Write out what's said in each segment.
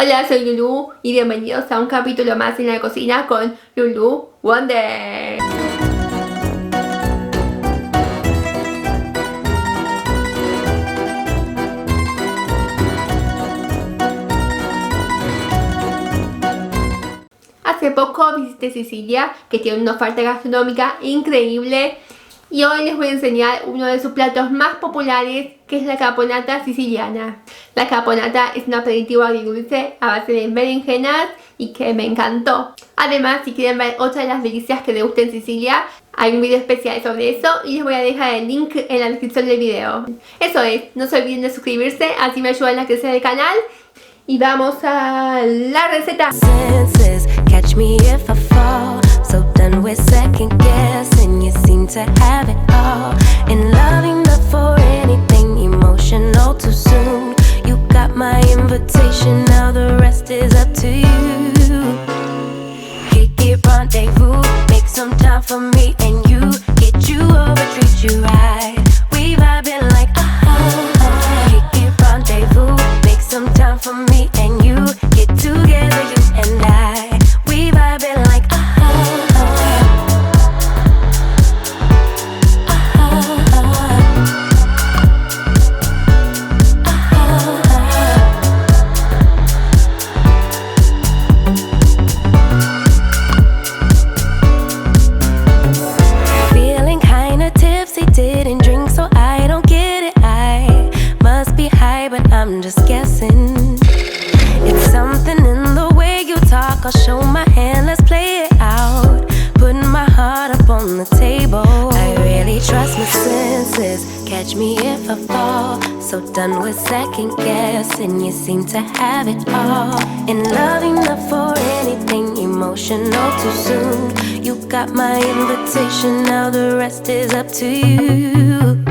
Hola, soy Lulu y bienvenidos a un capítulo más en la cocina con Lulu Wonder. Hace poco visité Sicilia, que tiene una oferta gastronómica increíble, y hoy les voy a enseñar uno de sus platos más populares, que es la caponata siciliana. La caponata es un aperitivo agridulce a base de berenjenas y que me encantó. Además, si quieren ver otra de las delicias que degusté en Sicilia, hay un video especial sobre eso y les voy a dejar el link en la descripción del video. Eso es, no se olviden de suscribirse, así me ayudan a crecer el canal. Y vamos a la receta. Catch me if I fall. So done with second guessing. You seem to have it all. And loving up for anything emotional too soon. You got my invitation, now the rest is up to you. Kick it, rendezvous, make some time for me and you. Get you over, treat you right. We vibing like Kick it, rendezvous, make some time for me and you. Get together, you and I. We vibing like Feeling kinda tipsy, didn't drink so I don't get it. I must be high but I'm just guessing. It's something in the way you talk, I'll show my hand, let's play it out. Putting my heart up on the table. I really trust my senses, catch me if I fall. So done with second guessing, you seem to have it all. And loving up for anything emotional too soon. You got my invitation, now the rest is up to you.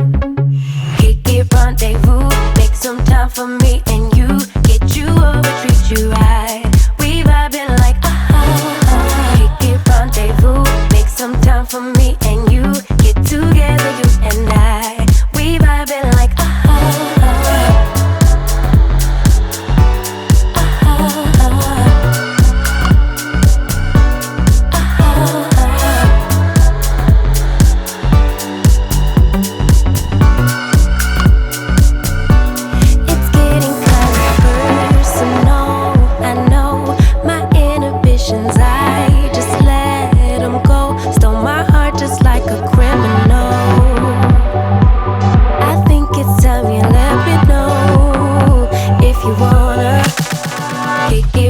Kick it, rendezvous, make some time for me and you. Get you over, treat you right. We vibing like Kick it, rendezvous, make some time for me and you. Get together, you and I. We vibing like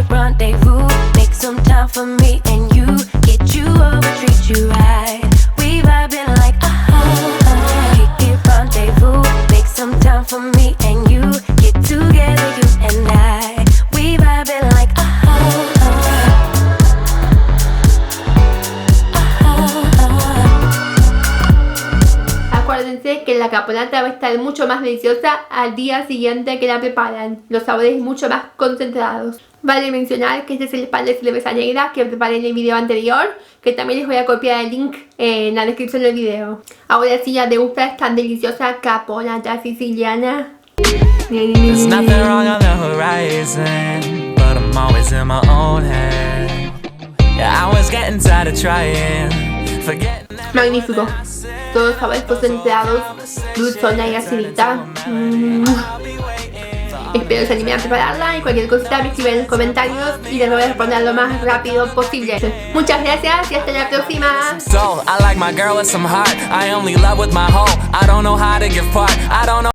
rendezvous, make some time for me and you. Get you over, treat you right. We vibing like Kick it, rendezvous, make some time for me and you. Get together, you and I. We vibing like Acuérdense que la caponata va a estar mucho más deliciosa al día siguiente que la preparan. Los sabores mucho más concentrados. Vale mencionar que este es el pan de cerveza negra que preparé en el video anterior, que también les voy a copiar el link en la descripción del video. Ahora sí, ya degustar esta deliciosa caponata siciliana. There's nothing wrong on the horizon, but I'm always in my own head. Yeah, I was getting tired of trying, forgetting. Magnífico. Todos sabores concentrados, dulzona y acidita. Espero se animen a prepararla y cualquier cosita me escriben en los comentarios y les voy a responder lo más rápido posible. Muchas gracias y hasta la próxima. So, I like my girl with some heart. I only love with my whole. I don't know how to give part. I don't know